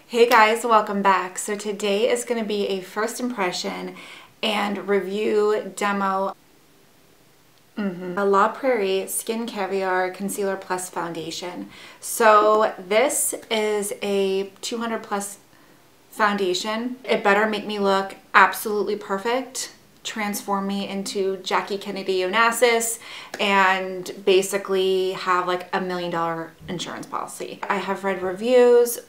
Hey guys, welcome back. So today is going to be a first impression and review demo a La Prairie Skin Caviar Concealer Plus Foundation. So this is a 200 plus foundation. It better make me look absolutely perfect, transform me into Jackie Kennedy Onassis, and basically have like $1 million insurance policy. I have read reviews,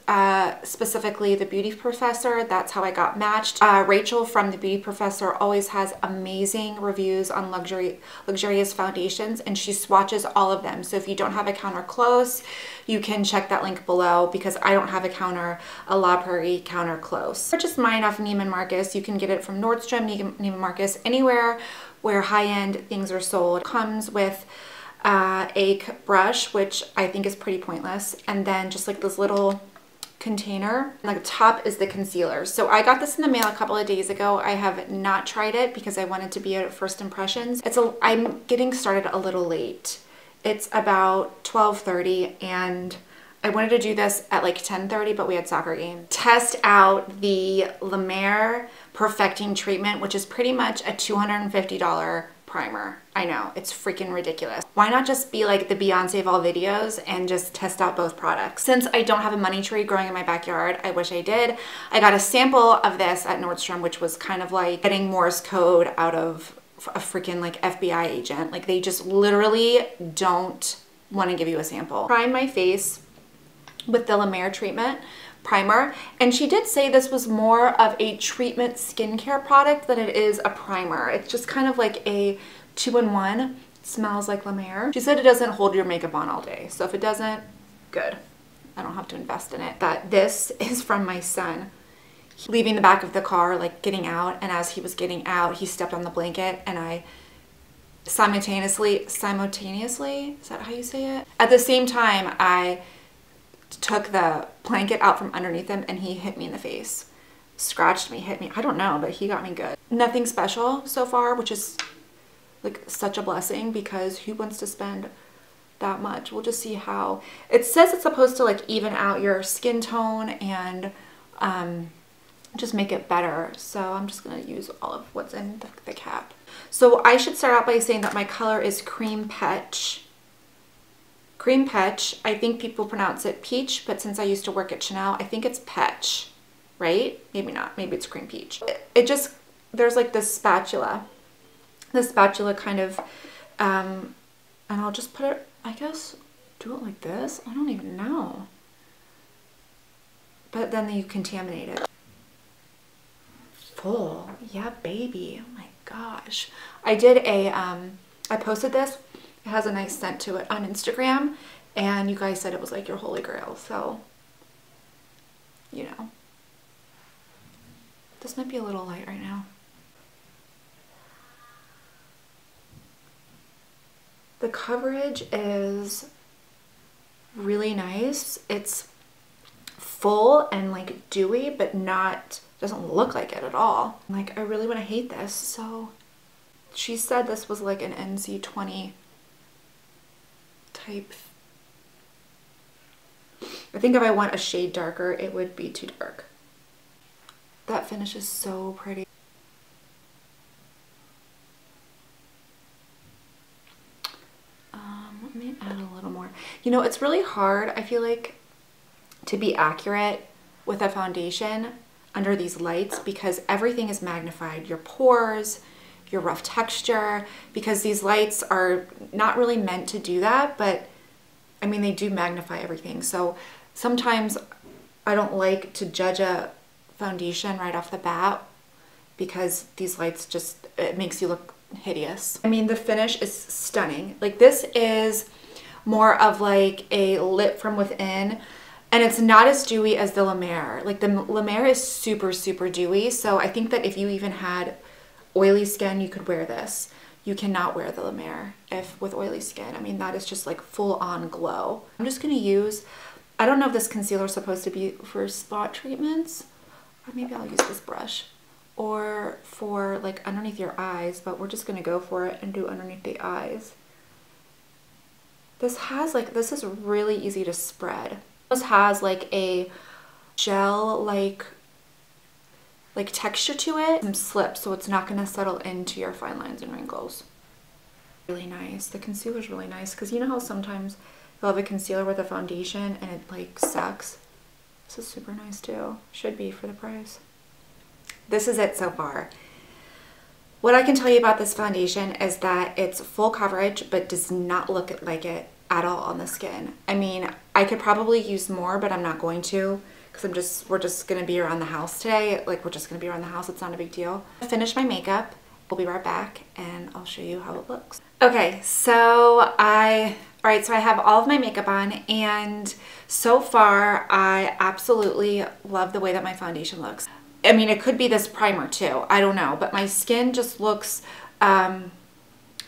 specifically The Beauty Professor. That's how I got matched. Rachel from The Beauty Professor always has amazing reviews on luxurious foundations, and she swatches all of them. So if you don't have a counter close, you can check that link below, because I don't have a La Prairie counter close. Purchase mine off Neiman Marcus. You can get it from Nordstrom, Neiman Marcus, anywhere where high-end things are sold. Comes with a brush, which I think is pretty pointless, and then just like this little container. Like the top is the concealer. So I got this in the mail a couple of days ago. I have not tried it because I wanted to be at first impressions. I'm getting started a little late. It's about 12:30 and I wanted to do this at like 10:30, but we had soccer game. Test out the Lemare Perfecting Treatment, which is pretty much a $250 primer. I know, it's freaking ridiculous. Why not just be like the Beyonce of all videos and just test out both products? Since I don't have a money tree growing in my backyard, I wish I did. I got a sample of this at Nordstrom, which was kind of like getting Morse code out of a freaking like FBI agent. Like they just literally don't want to give you a sample. Prime my face with the Lemare treatment primer, and she did say this was more of a treatment skincare product than it is a primer. It's just kind of like a 2-in-1. It smells like Lemare. She said it doesn't hold your makeup on all day, so if it doesn't, good. I don't have to invest in it. That this is from my son. Leaving the back of the car, like getting out, and as he was getting out, he stepped on the blanket, and I simultaneously, is that how you say it? At the same time, I took the blanket out from underneath him and he hit me in the face. Scratched me, hit me. I don't know, but he got me good. Nothing special so far, which is like such a blessing, because who wants to spend that much? We'll just see how. It says it's supposed to like even out your skin tone and just make it better. So I'm just gonna use all of what's in the cap. So I should start out by saying that my color is Cream Petch. Cream Petch. I think people pronounce it peach, but since I used to work at Chanel, I think it's Petch, right? Maybe not. Maybe it's Cream Peach. It just, there's like this spatula. The spatula kind of, and I'll just put it, I guess, do it like this. I don't even know. But then you contaminate it. Full. Yeah, baby. Oh my gosh. I did a, I posted this. It has a nice scent to it on Instagram, and you guys said it was like your holy grail, so, you know. This might be a little light right now. The coverage is really nice. It's full and like dewy, but not, doesn't look like it at all. Like, I really want to hate this, so. She said this was like an NC20 type. I think if I want a shade darker, it would be too dark. That finish is so pretty. Let me add a little more. You know, it's really hard, I feel like, to be accurate with a foundation under these lights, because everything is magnified. Your pores, your rough texture, because these lights are not really meant to do that, but I mean, they do magnify everything. So sometimes I don't like to judge a foundation right off the bat, because these lights just, it makes you look hideous. I mean, the finish is stunning. Like, this is more of like a lit from within, and it's not as dewy as the Lemare. Like, the Lemare is super, super dewy. So I think that if you even had oily skin, you could wear this. You cannot wear the Lemare if with oily skin. I mean, that is just like full on glow. I'm just gonna use, I don't know if this concealer is supposed to be for spot treatments, or maybe I'll use this brush, or for like underneath your eyes, but we're just gonna go for it and do underneath the eyes. This has like, this is really easy to spread. This has like a gel like texture to it. Some slip, so it's not gonna settle into your fine lines and wrinkles. Really nice. The concealer is really nice because you know how sometimes you'll have a concealer with a foundation and it like sucks. This is super nice too. Should be for the price. This is it so far. What I can tell you about this foundation is that it's full coverage but does not look like it at all on the skin. I mean, I could probably use more, but I'm not going to because we're just gonna be around the house today. Like, we're just gonna be around the house. It's not a big deal. I finished my makeup. We'll be right back and I'll show you how it looks. Okay, so I have all of my makeup on, and so far I absolutely love the way that my foundation looks. I mean, it could be this primer too, I don't know, but my skin just looks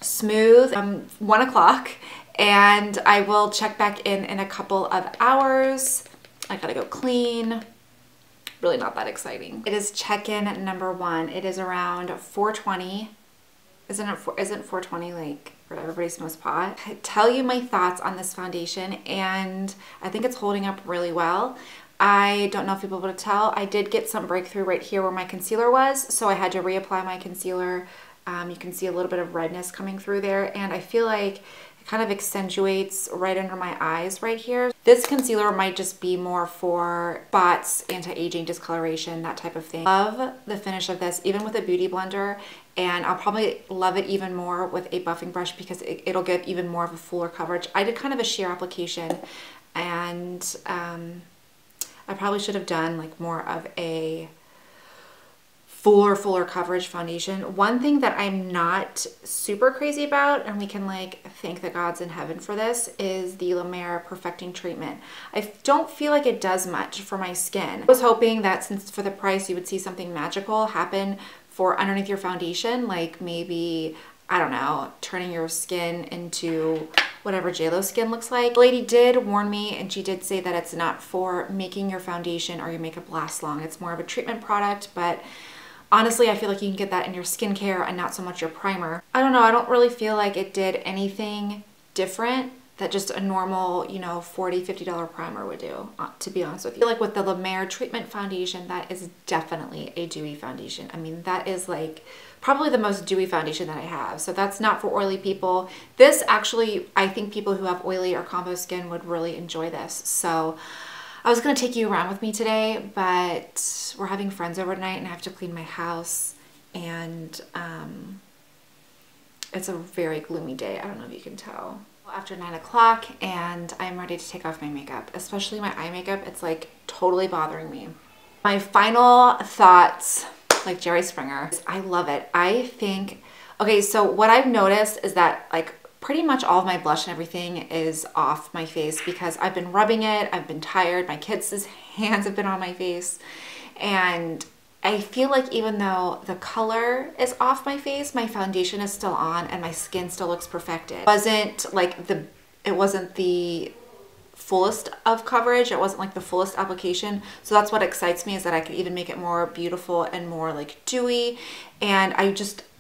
smooth. 1 o'clock, and I will check back in a couple of hours. I gotta go clean. Really not that exciting. It is check-in number 1. It is around 4:20. Isn't 4:20 like where everybody smokes pot? I tell you my thoughts on this foundation, and I think it's holding up really well. I don't know if you'll be able to tell. I did get some breakthrough right here where my concealer was, so I had to reapply my concealer. You can see a little bit of redness coming through there, and I feel like it kind of accentuates right under my eyes right here. This concealer might just be more for spots, anti-aging, discoloration, that type of thing. Love the finish of this, even with a beauty blender, and I'll probably love it even more with a buffing brush because it'll give even more of a fuller coverage. I did kind of a sheer application, and I probably should have done like more of a fuller coverage foundation. One thing that I'm not super crazy about, and we can like thank the gods in heaven for this, is the Lemare Perfecting Treatment. I don't feel like it does much for my skin. I was hoping that since for the price you would see something magical happen for underneath your foundation, like maybe, I don't know, turning your skin into whatever JLo's skin looks like. The lady did warn me, and she did say that it's not for making your foundation or your makeup last long. It's more of a treatment product, but honestly, I feel like you can get that in your skincare and not so much your primer. I don't know, I don't really feel like it did anything different that just a normal, you know, $40, $50 primer would do, to be honest with you. I feel like with the Lemare Treatment Foundation, that is definitely a dewy foundation. I mean, that is like probably the most dewy foundation that I have. So that's not for oily people. This actually, I think people who have oily or combo skin would really enjoy this. So I was gonna take you around with me today, but we're having friends over tonight and I have to clean my house, and it's a very gloomy day. I don't know if you can tell. After 9 o'clock, and I'm ready to take off my makeup, especially my eye makeup. It's like totally bothering me. My final thoughts, like Jerry Springer, I love it. I think, okay, so what I've noticed is that like pretty much all of my blush and everything is off my face because I've been rubbing it, I've been tired, my kids' hands have been on my face, and I feel like even though the color is off my face, my foundation is still on and my skin still looks perfected. It wasn't the fullest of coverage, it wasn't like the fullest application, so that's what excites me, is that I could even make it more beautiful and more like dewy, and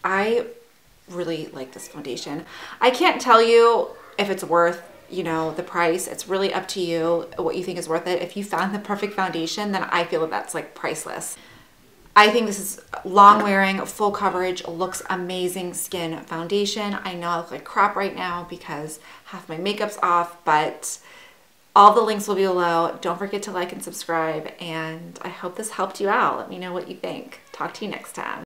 I really like this foundation. I can't tell you if it's worth, you know, the price. It's really up to you what you think is worth it. If you found the perfect foundation, then I feel that that's like priceless. I think this is long wearing, full coverage, looks amazing skin foundation. I know I look like crap right now because half my makeup's off, but all the links will be below. Don't forget to like and subscribe, and I hope this helped you out. Let me know what you think. Talk to you next time.